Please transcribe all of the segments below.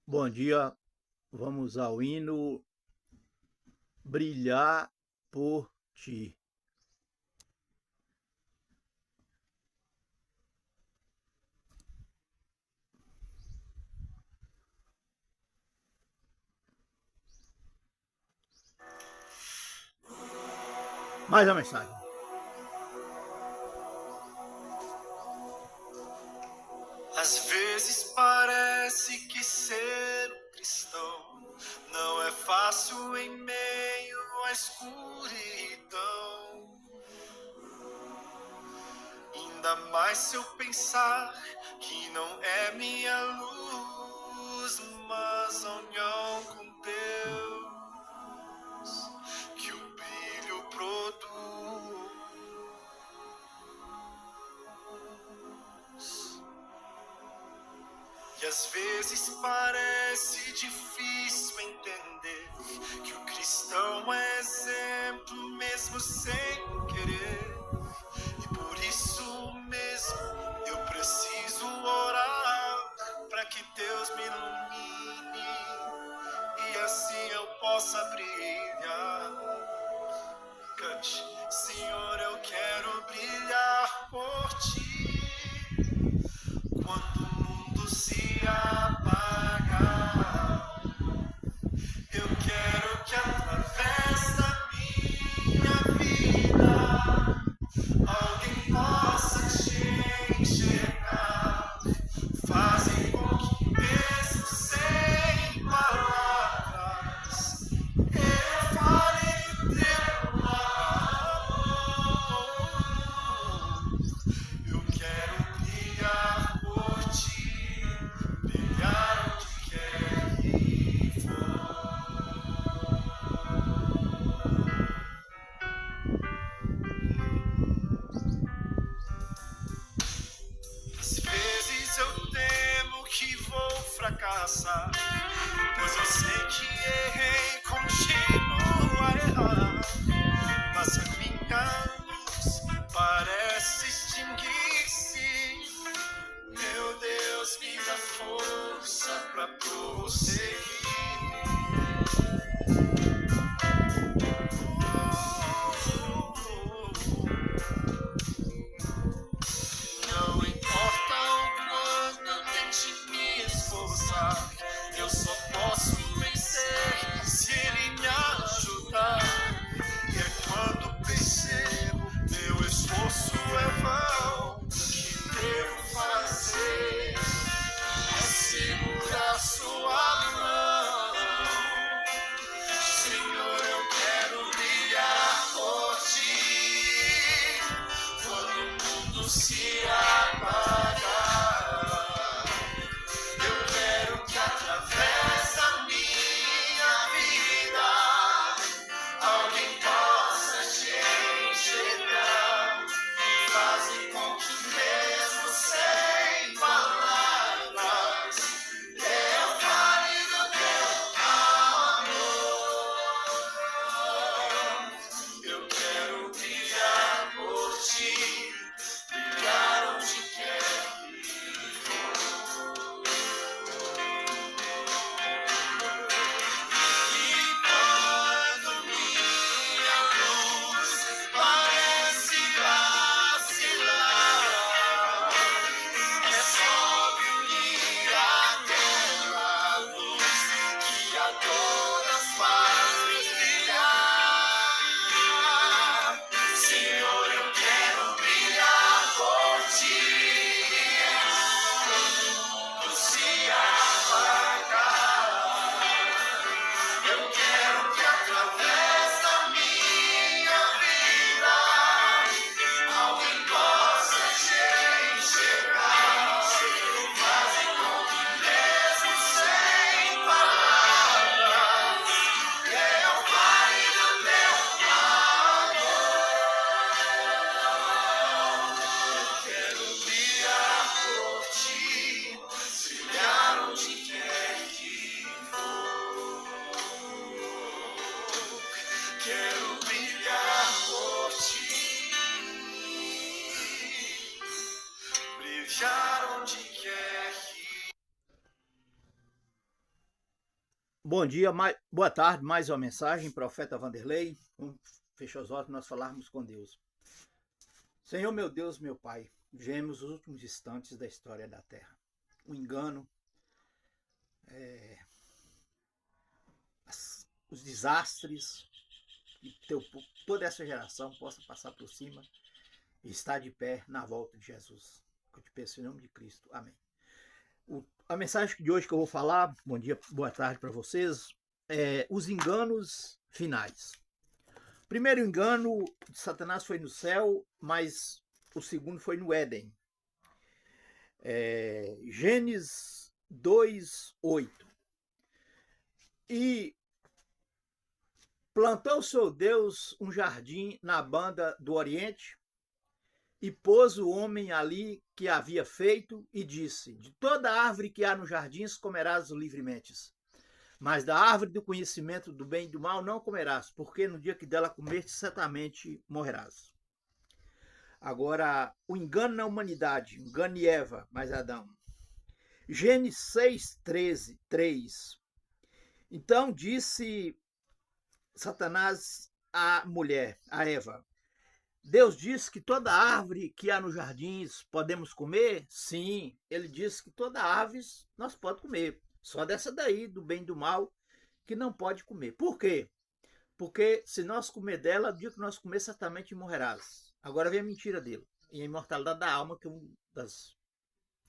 Bom dia, vamos ao hino Brilhar por Ti. Mais a mensagem. Às vezes parece que ser um cristão não é fácil em meio à escuridão. Ainda mais se eu pensar que não é minha luz, mas a união com Deus que o brilho produz. E às vezes parece difícil entender que o cristão é exemplo mesmo sem querer. E por isso mesmo eu preciso orar para que Deus me ilumine e assim eu possa brilhar. Cante, Senhor, eu quero brilhar por Ti. Quando o mundo se apagar, eu quero que através da minha vida alguém possa te enxergar. Fazem com que mesmo sem palavras eu fale teu amor. Eu quero brilhar por Ti, brilhar onde quer que for. Às vezes eu temo que vou fracassar, pois eu sei que errei, continuo a errar. Mas a minha luz parece extinguir-se. Meu Deus, me dá força pra prosseguir. Não importa o quanto eu tente me esforçar, eu só posso vencer se Ele me ajudar. E é quando percebo meu esforço é vão, o que devo fazer é segurar Sua mão. Senhor, eu quero brilhar por Ti. Quando o mundo se apagar, eu quero que através Bom dia, boa tarde, mais uma mensagem, profeta Vanderlei. Vamos fechar os olhos para nós falarmos com Deus. Senhor, meu Deus, meu Pai, vivemos os últimos instantes da história da Terra. O engano, os desastres, que toda essa geração possa passar por cima e estar de pé na volta de Jesus. Eu te peço em nome de Cristo. Amém. A mensagem de hoje que eu vou falar, bom dia, boa tarde para vocês, é os enganos finais. O primeiro engano de Satanás foi no céu, mas o segundo foi no Éden. Gênesis 2:8. E plantou o seu Deus um jardim na banda do Oriente, e pôs o homem ali que havia feito, e disse: de toda árvore que há no jardim comerás livremente, mas da árvore do conhecimento do bem e do mal não comerás, porque no dia que dela comerdes, certamente morrerás. Agora, o engano na humanidade, engano de Eva, mais Adão. Gênesis 6:13, 3. Então disse Satanás à mulher, a Eva: Deus disse que toda árvore que há nos jardins podemos comer? Sim, ele disse que toda árvore nós podemos comer. Só dessa daí, do bem e do mal, que não pode comer. Por quê? Porque se nós comer dela, no dia que nós comer, certamente morrerás. Agora vem a mentira dele. E a imortalidade da alma, que é uma das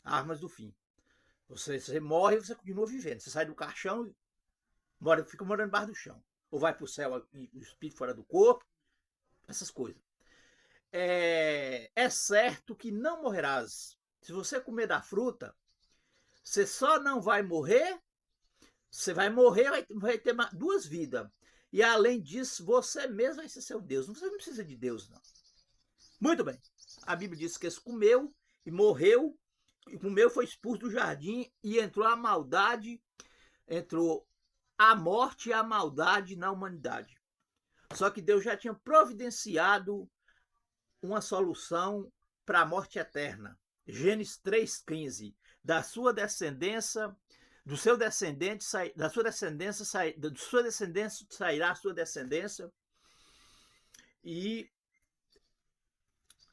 armas do fim. Você morre e você continua vivendo. Você sai do caixão e fica morando embaixo do chão. Ou vai para o céu e o espírito fora do corpo. Essas coisas. É certo que não morrerás. Se você comer da fruta, você só não vai morrer, você vai morrer, vai ter duas vidas. E além disso, você mesmo vai ser seu Deus. Você não precisa de Deus, não. Muito bem. A Bíblia diz que ele comeu e morreu, e comeu, foi expulso do jardim e entrou a maldade, entrou a morte e a maldade na humanidade. Só que Deus já tinha providenciado uma solução para a morte eterna. Gênesis 3:15. Da sua descendência, do seu descendente, da sua descendência, da sua descendência sairá a sua descendência, e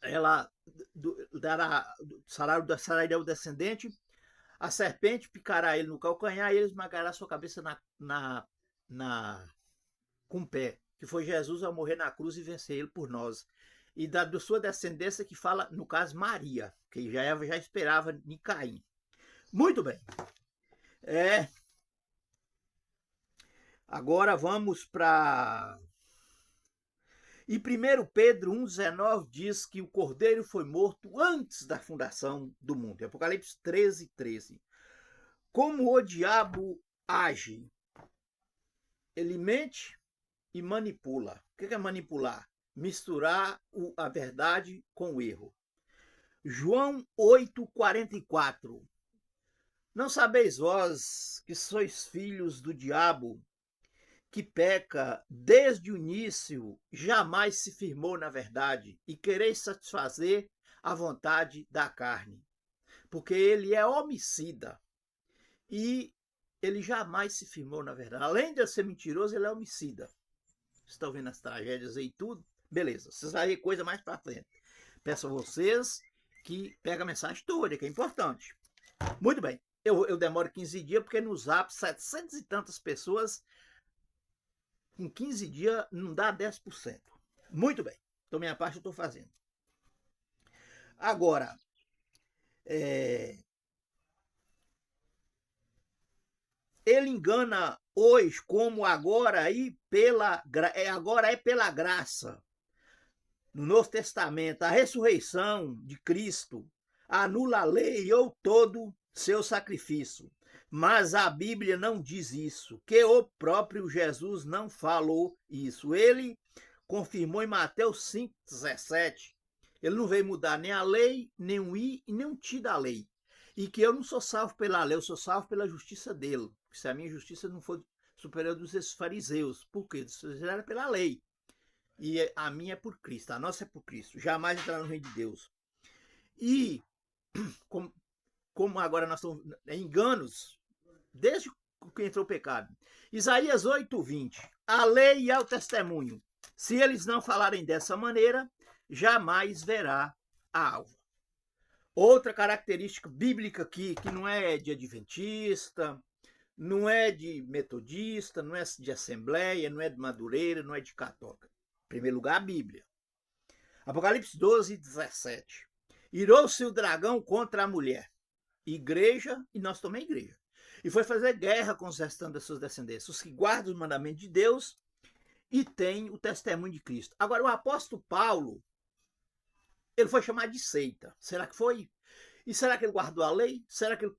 ela dará salará o descendente, a serpente picará ele no calcanhar e ele esmagará sua cabeça com o pé, que foi Jesus a morrer na cruz e vencer ele por nós. E da sua descendência, que fala, no caso, Maria, que já esperava em Caim. Muito bem. Agora vamos para... E 1 Pedro 1,19 diz que o Cordeiro foi morto antes da fundação do mundo. Apocalipse 13:13. Como o diabo age? Ele mente e manipula. O que é manipular? Misturar a verdade com o erro. João 8:44. Não sabeis vós que sois filhos do diabo, que peca desde o início, jamais se firmou na verdade, e quereis satisfazer a vontade da carne? Porque ele é homicida e ele jamais se firmou na verdade. Além de ser mentiroso, ele é homicida. Vocês estão vendo as tragédias aí e tudo? Beleza, vocês vão ver coisa mais para frente. Peço a vocês que peguem a mensagem toda, que é importante. Muito bem, eu demoro 15 dias, porque no Zap 700 e tantas pessoas, em 15 dias não dá 10%. Muito bem, então minha parte eu estou fazendo. Agora, ele engana hoje, como agora é pela graça. No Novo Testamento, a ressurreição de Cristo anula a lei ou todo seu sacrifício. Mas a Bíblia não diz isso, que o próprio Jesus não falou isso. Ele confirmou em Mateus 5:17. Ele não veio mudar nem a lei, nem o i e nem o ti da lei. E que eu não sou salvo pela lei, eu sou salvo pela justiça dele. Se a minha justiça não for superior dos fariseus, por quê? Isso era pela lei. E a minha é por Cristo, a nossa é por Cristo. Jamais entrar no reino de Deus. E como agora nós estamos em enganos, desde que entrou o pecado. Isaías 8:20. A lei e ao testemunho. Se eles não falarem dessa maneira, jamais verá a alva. Outra característica bíblica aqui, que não é de adventista, não é de metodista, não é de assembleia, não é de madureira, não é de católica. Em primeiro lugar, a Bíblia. Apocalipse 12:17. Irou-se o dragão contra a mulher, igreja, e nós também igreja, e foi fazer guerra com os restantes das suas descendências, os que guardam os mandamentos de Deus e têm o testemunho de Cristo. Agora, o apóstolo Paulo, ele foi chamado de seita. Será que foi? E será que ele guardou a lei? Será que ele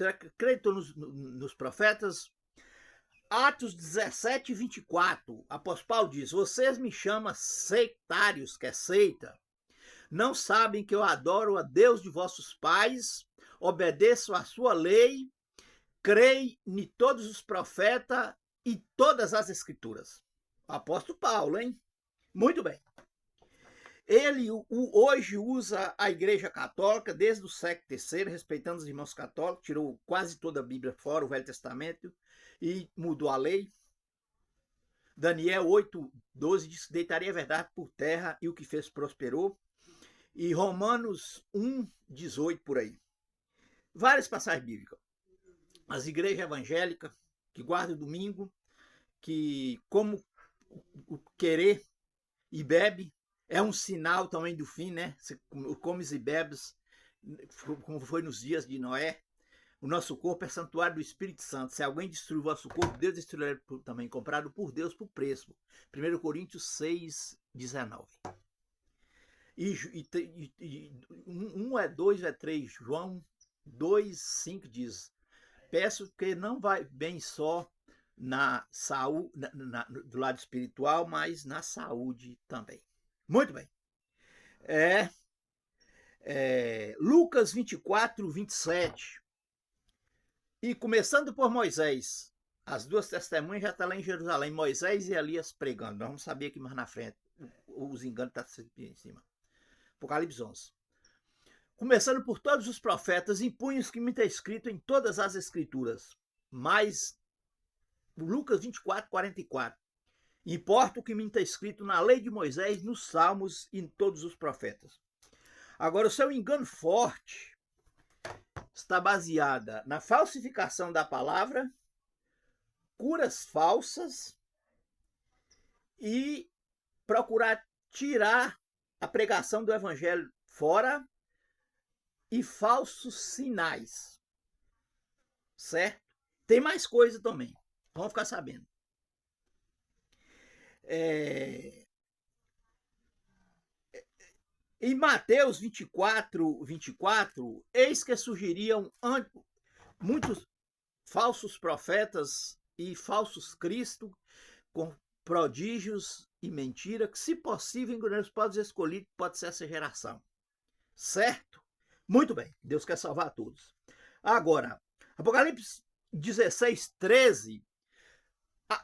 acreditou nos profetas? Atos 17:24, o apóstolo Paulo diz: vocês me chamam sectários, que é seita. Não sabem que eu adoro a Deus de vossos pais, obedeço à sua lei, creio em todos os profetas e todas as escrituras. O apóstolo Paulo, hein? Muito bem. Ele hoje usa a Igreja Católica desde o século III, respeitando os irmãos católicos, tirou quase toda a Bíblia fora, o Velho Testamento, e mudou a lei. Daniel 8:12 diz que deitaria a verdade por terra e o que fez prosperou. E Romanos 1:18 por aí. Várias passagens bíblicas. As igrejas evangélicas que guardam o domingo, que como o querer e bebe, é um sinal também do fim, né? Você comes e bebes, como foi nos dias de Noé. O nosso corpo é santuário do Espírito Santo. Se alguém destruir o vosso corpo, Deus destruirá também, comprado por Deus por preço. 1 Coríntios 6:19. Um é 2, é 3. João 2:5 diz: peço que não vai bem só na saúde, do lado espiritual, mas na saúde também. Muito bem. Lucas 24:27. E começando por Moisés, as duas testemunhas já estão lá em Jerusalém, Moisés e Elias pregando. Nós vamos saber aqui mais na frente. Os enganos estão em cima. Apocalipse 11. Começando por todos os profetas, impunhos que me está escrito em todas as escrituras. Mas, Lucas 24:44. Importa o que me está escrito na lei de Moisés, nos Salmos e em todos os profetas. Agora, o seu engano forte está baseada na falsificação da palavra, curas falsas e procurar tirar a pregação do evangelho fora e falsos sinais. Certo? Tem mais coisa também. Vamos ficar sabendo. Em Mateus 24:24, eis que surgiriam muitos falsos profetas e falsos cristos com prodígios e mentira, que se possível enganarão os povos escolhidos, pode ser essa geração. Certo? Muito bem, Deus quer salvar a todos. Agora, Apocalipse 16:13,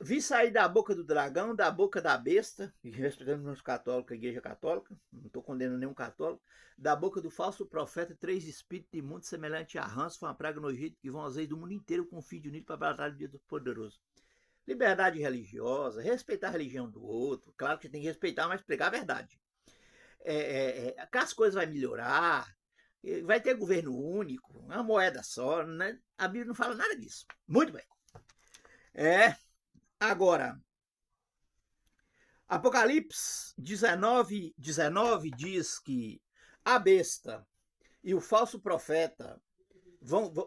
vi sair da boca do dragão, da boca da besta, respeitando os católicos, a igreja católica, não estou condenando nenhum católico, da boca do falso profeta, 3 espíritos imundos semelhante a rãs, foi uma praga no Egito, que vão aos reis do mundo inteiro com fim de unido para a batalha do dia do poderoso. Liberdade religiosa, respeitar a religião do outro, claro que tem que respeitar, mas pregar a verdade. Que as coisas vão melhorar, vai ter governo único, uma moeda só, né? A Bíblia não fala nada disso. Muito bem. Agora, Apocalipse 19:19 diz que a besta e o falso profeta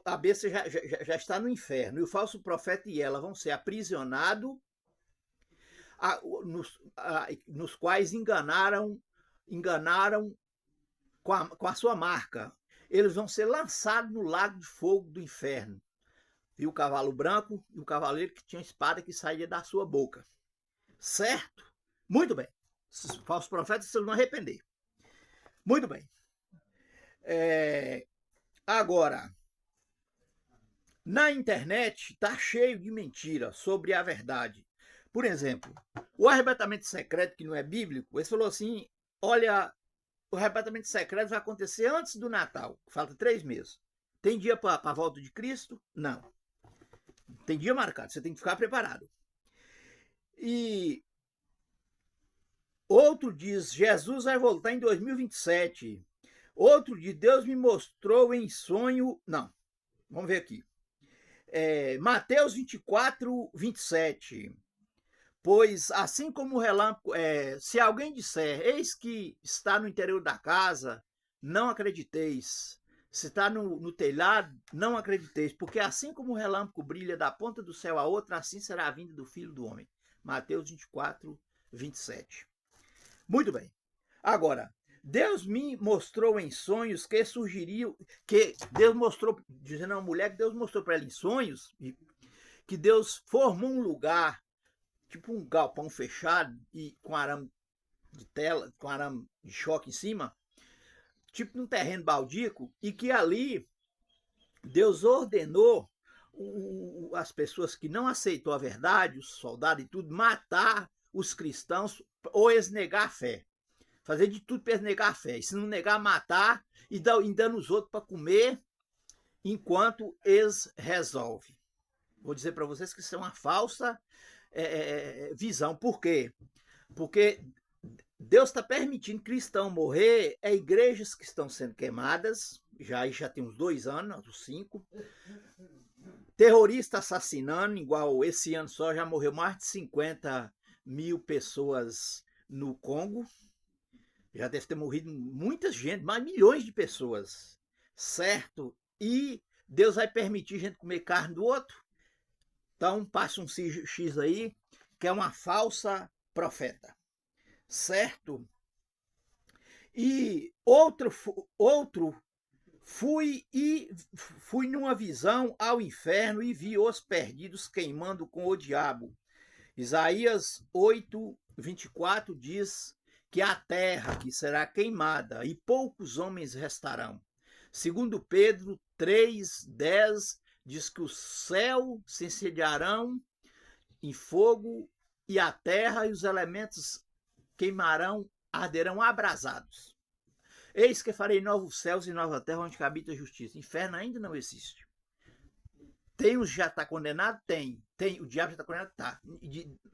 a besta já está no inferno, e o falso profeta e ela vão ser aprisionados, nos quais enganaram com a sua marca. Eles vão ser lançados no lago de fogo do inferno. E o cavalo branco e o cavaleiro que tinha espada que saía da sua boca. Certo? Muito bem. Esses falsos profetas se não arrepender. Muito bem. Agora, na internet está cheio de mentiras sobre a verdade. Por exemplo, o arrebatamento secreto, que não é bíblico, ele falou assim: olha, o arrebatamento secreto vai acontecer antes do Natal. Falta 3 meses. Tem dia para a volta de Cristo? Não. Tem dia marcado, você tem que ficar preparado. E outro diz, Jesus vai voltar em 2027. Outro diz, Deus me mostrou em sonho... Não, vamos ver aqui. Mateus 24, 27. Pois assim como o relâmpago... se alguém disser, eis que está no interior da casa, não acrediteis. Se está no telhado, não acrediteis. Porque assim como o relâmpago brilha da ponta do céu a outra, assim será a vinda do Filho do Homem. Mateus 24, 27. Muito bem. Agora, Deus me mostrou em sonhos que surgiriam, que Deus mostrou, dizendo a uma mulher que Deus mostrou para ela em sonhos, que Deus formou um lugar, tipo um galpão fechado, e com arame de tela, com arame de choque em cima, tipo num terreno baldíaco, e que ali Deus ordenou as pessoas que não aceitou a verdade, os soldados e tudo, matar os cristãos ou eles negar a fé. Fazer de tudo para eles negar a fé. E se não negar, matar e dando os outros para comer enquanto eles resolvem. Vou dizer para vocês que isso é uma falsa visão. Por quê? Porque Deus está permitindo cristão morrer, igrejas que estão sendo queimadas, já tem uns 2 anos, uns 5. Terrorista assassinando, igual esse ano só já morreu mais de 50 mil pessoas no Congo. Já deve ter morrido muita gente, mais milhões de pessoas, certo? E Deus vai permitir a gente comer carne do outro? Então passa um X aí, que é uma falsa profeta, certo? E outro fui numa visão ao inferno e vi os perdidos queimando com o diabo. Isaías 8, 24 diz que a terra que será queimada e poucos homens restarão. Segundo Pedro 3, 10 diz que o céu se incendiarão em fogo e a terra e os elementos queimarão, arderão abrasados. Eis que farei novos céus e nova terra onde habita a justiça. Inferno ainda não existe. Tem os que já está condenado? Tem. O diabo já está condenado? Tá.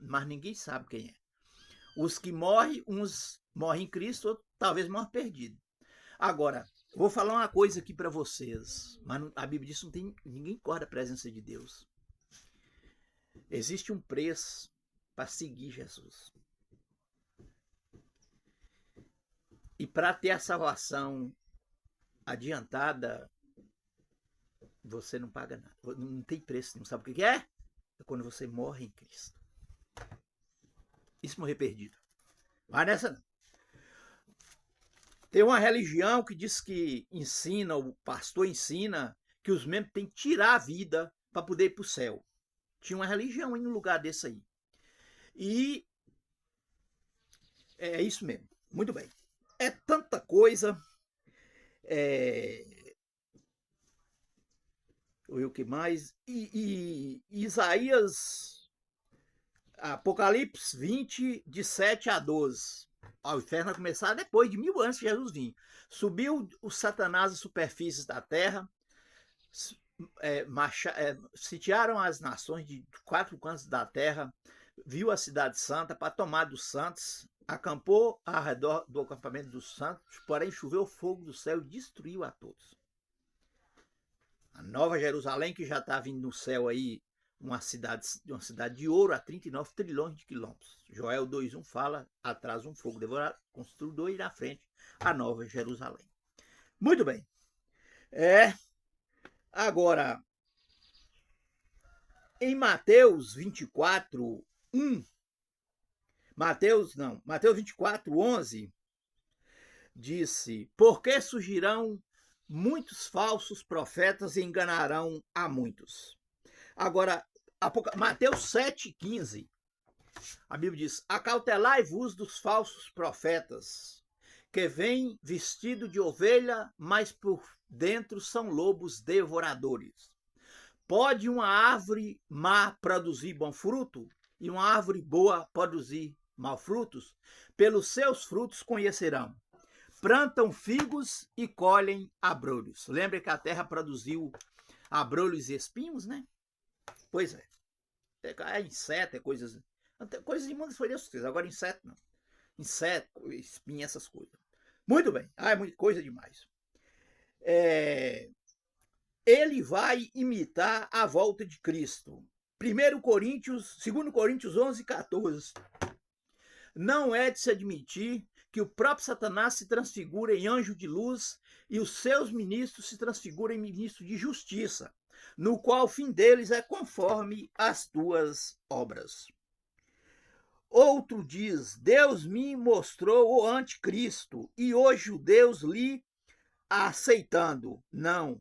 Mas ninguém sabe quem é. Os que morrem, uns morrem em Cristo, outros talvez morram perdidos. Agora, vou falar uma coisa aqui para vocês, mas a Bíblia diz que ninguém corre da presença de Deus. Existe um preço para seguir Jesus. E para ter a salvação adiantada, você não paga nada. Não tem preço, não sabe o que é? É quando você morre em Cristo. Isso morrer perdido. Mas nessa não. Tem uma religião que diz que ensina, o pastor ensina, que os membros têm que tirar a vida para poder ir para o céu. Tinha uma religião em um lugar desse aí. E é isso mesmo. Muito bem. É tanta coisa. O que mais? E Isaías, Apocalipse 20, de 7 a 12. O inferno vai começar depois de 1000 anos de Jesus vir. Subiu o Satanás às superfícies da terra, sitiaram as nações de 4 cantos da terra, viu a cidade santa para tomar dos santos, acampou ao redor do acampamento dos santos, porém choveu fogo do céu e destruiu a todos. A Nova Jerusalém, que já está vindo no céu aí, uma cidade de ouro a 39 trilhões de quilômetros. Joel 2:1 fala, atrás um fogo devorado, construidor e na frente a Nova Jerusalém. Muito bem. Agora, em Mateus 24, 1, Mateus 24, 11, disse, porque surgirão muitos falsos profetas e enganarão a muitos. Agora, Mateus 7,15, a Bíblia diz, acautelai-vos dos falsos profetas, que vêm vestido de ovelha, mas por dentro são lobos devoradores. Pode uma árvore má produzir bom fruto e uma árvore boa produzir maus frutos? Pelos seus frutos conhecerão. Plantam figos e colhem abrolhos. Lembra que a terra produziu abrolhos e espinhos, né? Pois é. É inseto, é coisas. Coisas imundas foi Deus que fez. Agora inseto não. Inseto, espinha, essas coisas. Muito bem. Ah, é muita coisa demais. Ele vai imitar a volta de Cristo. 2 Coríntios 11, 14. Não é de se admitir que o próprio Satanás se transfigura em anjo de luz e os seus ministros se transfiguram em ministros de justiça, no qual o fim deles é conforme as tuas obras. Outro diz, Deus me mostrou o anticristo e os judeus lhe aceitando. Não,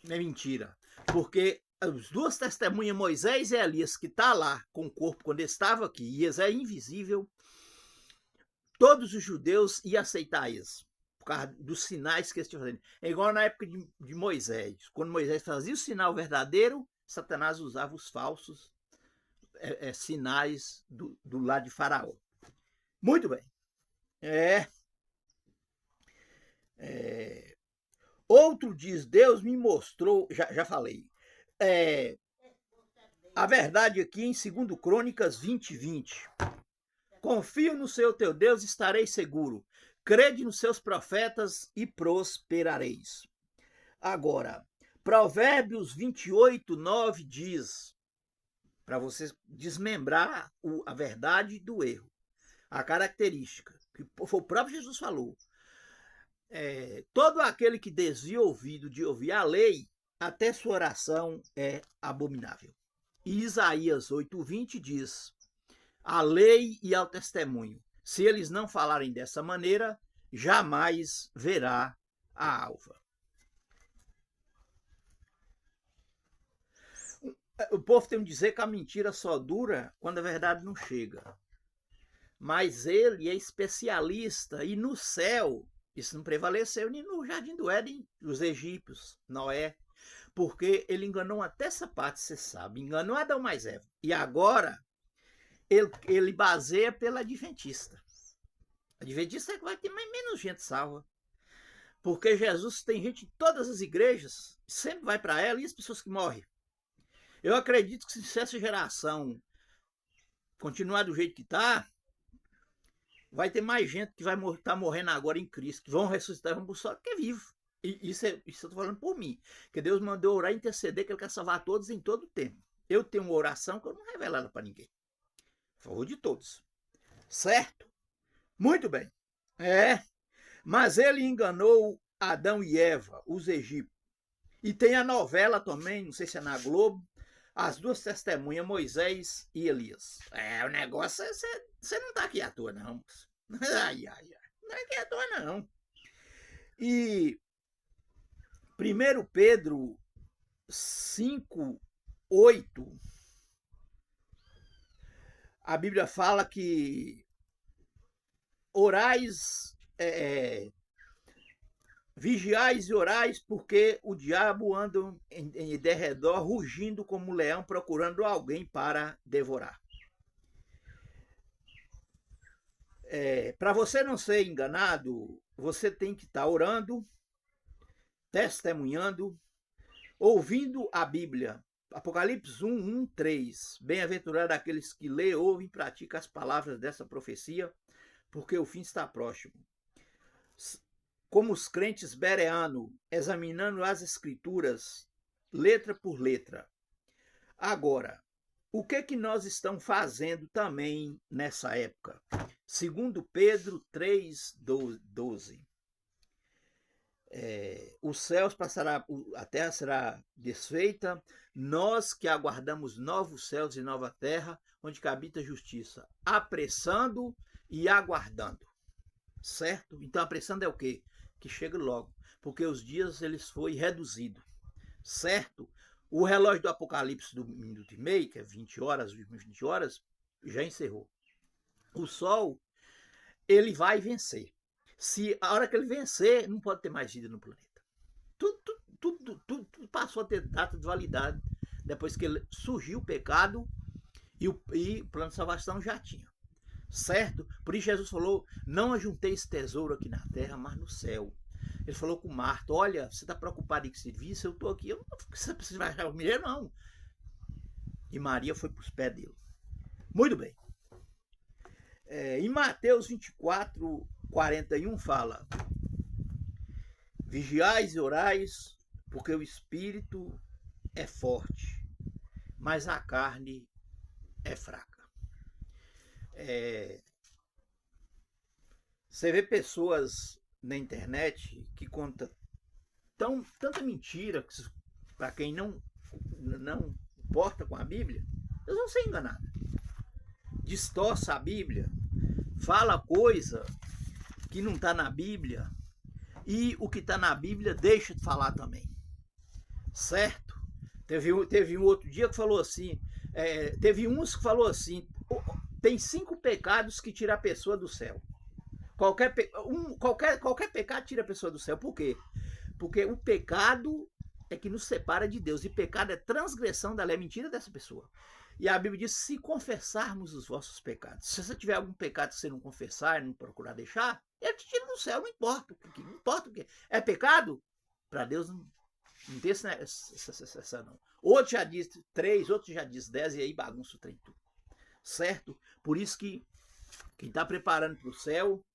é mentira, porque as duas testemunhas, Moisés e Elias, que está lá com o corpo quando ele estava aqui, e eles é invisível, todos os judeus iam aceitar isso, por causa dos sinais que eles tinham fazendo. É igual na época de Moisés. Quando Moisés fazia o sinal verdadeiro, Satanás usava os falsos sinais do lado de Faraó. Muito bem. Outro diz, Deus me mostrou, já falei, a verdade aqui em 2 Crônicas 20, 20. Confio no Senhor teu Deus, estarei seguro. Crede nos seus profetas e prosperareis. Agora, Provérbios 28, 9 diz, para você desmembrar a verdade do erro, a característica, que o próprio Jesus falou, todo aquele que desvia o ouvido de ouvir a lei, até sua oração é abominável. E Isaías 8:20 diz, a lei e ao testemunho, se eles não falarem dessa maneira, jamais verá a alva. O povo tem que dizer que a mentira só dura quando a verdade não chega. Mas ele é especialista e no céu, isso não prevaleceu nem no Jardim do Éden, os egípcios, Noé, porque ele enganou até essa parte, você sabe, enganou Adão mais Eva. E agora ele baseia pela adventista. A adventista é que vai ter menos gente salva. Porque Jesus tem gente em todas as igrejas, sempre vai para ela, e as pessoas que morrem. Eu acredito que se essa geração continuar do jeito que está, vai ter mais gente que vai estar morrendo agora em Cristo, que vão ressuscitar e vão buscar que é vivo. E isso eu estou falando por mim, que Deus mandou orar e interceder, que Ele quer salvar todos em todo o tempo. Eu tenho uma oração que eu não revelo ela para ninguém. A favor de todos. Certo? Muito bem. Mas ele enganou Adão e Eva, os egípcios. E tem a novela também, não sei se é na Globo, as duas testemunhas, Moisés e Elias. O negócio é você não está aqui à toa, não. Ai. Não é aqui à toa, não. E 1 Pedro 5, 8, a Bíblia fala que orais, vigiais e orais, porque o diabo anda em derredor, rugindo como um leão, procurando alguém para devorar. Para você não ser enganado, você tem que estar orando, testemunhando, ouvindo a Bíblia. Apocalipse 1, 3. Bem-aventurado aqueles que lê, ouvem e praticam as palavras dessa profecia, porque o fim está próximo. Como os crentes bereanos, examinando as escrituras, letra por letra. Agora, o que nós estamos fazendo também nessa época? 2 Pedro 3, 12. Os céus passará, a terra será desfeita, nós que aguardamos novos céus e nova terra, onde habita a justiça, apressando e aguardando. Certo? Então, apressando é o quê? Que chegue logo, porque os dias eles foi reduzido. Certo? O relógio do Apocalipse do minuto e meio, que é 20 horas, já encerrou. O Sol, ele vai vencer. Se a hora que ele vencer, não pode ter mais vida no planeta. Tudo passou a ter data de validade depois que surgiu o pecado e o plano de salvação já tinha. Certo? Por isso Jesus falou, não ajuntei esse tesouro aqui na terra, mas no céu. Ele falou com Marta, olha, você está preocupado em que serviço? Eu estou aqui, eu não sei se vai achar o dinheiro, não. e Maria foi para os pés dele. Muito bem. Em Mateus 24, 41 fala: vigiais e orais, porque o espírito é forte, mas a carne é fraca. Você vê pessoas na internet que contam tanta mentira, para quem não importa com a Bíblia, eles vão ser enganados. Distorce a Bíblia, fala coisa que não está na Bíblia, e o que está na Bíblia deixa de falar também. Certo? Teve um outro dia que falou assim, teve uns que falou assim, tem 5 pecados que tiram a pessoa do céu. Qualquer pecado tira a pessoa do céu. Por quê? Porque o pecado é que nos separa de Deus, e pecado é transgressão da lei, é mentira dessa pessoa. E a Bíblia diz: se confessarmos os vossos pecados. Se você tiver algum pecado que você não confessar e não procurar deixar, ele te tira do céu, não importa o que. É pecado? Para Deus não tem essa não. Outro já diz 3, outro já diz 10, e aí bagunça o trem tudo. Certo? Por isso que quem está preparando para o céu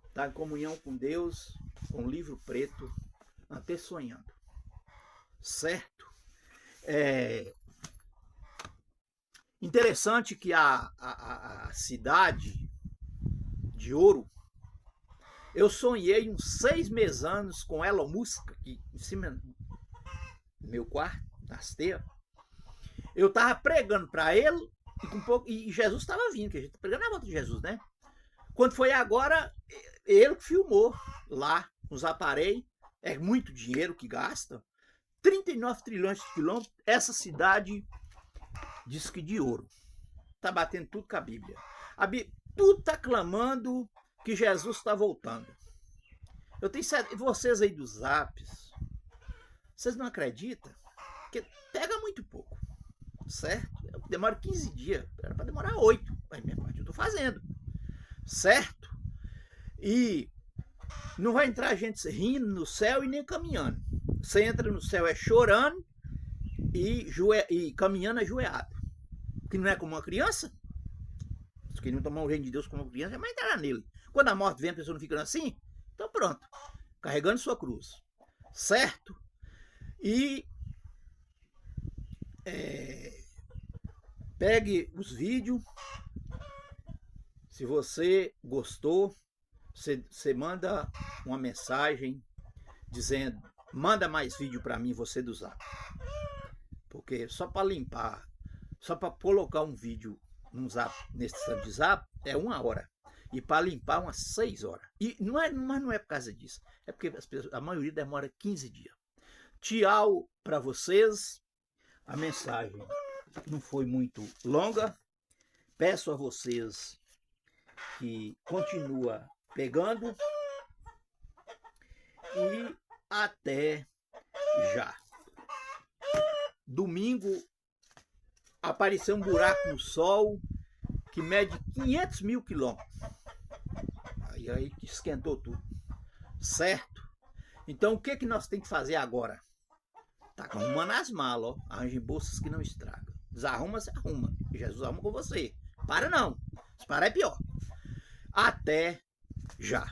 está em comunhão com Deus, com o livro preto, até sonhando. Certo? Interessante que a cidade de Ouro, eu sonhei uns 6 meses com Elon Musk, aqui em cima do meu quarto, na esteira. Eu estava pregando para ele, e Jesus estava vindo, que a gente está pregando na volta de Jesus, né? Quando foi agora, ele filmou lá, nos aparelhos, é muito dinheiro que gasta, 39 trilhões de quilômetros, essa cidade diz que de ouro. Está batendo tudo com a Bíblia. Tudo está clamando que Jesus está voltando. Eu tenho certeza, vocês aí dos Zaps, vocês não acreditam? Porque pega muito pouco, certo? Demora 15 dias, era para demorar 8, mas minha parte eu estou fazendo, certo? E não vai entrar gente rindo no céu e nem caminhando. Você entra no céu chorando e caminhando ajoelhado. Que não é como uma criança. Se quem não tomar o reino de Deus como uma criança, vai entrar nele. Quando a morte vem, a pessoa não fica assim, então pronto, carregando sua cruz, certo? E pegue os vídeos. Se você gostou, você manda uma mensagem dizendo: manda mais vídeo para mim, você do Zap. Porque só para limpar, só para colocar um vídeo num Zap, nesse de Zap, é 1 hora. E para limpar, umas 6 horas. E mas não é por causa disso. É porque a maioria demora 15 dias. Tchau para vocês. A mensagem não foi muito longa. Peço a vocês que continua pegando. E até já. Domingo apareceu um buraco no Sol que mede 500 mil quilômetros. Aí que esquentou tudo. Certo? Então o que nós temos que fazer agora? Tá arrumando as malas, ó. Arranje bolsas que não estragam. Desarruma, se arruma. Jesus arruma com você. Para não. Se parar é pior. Até já.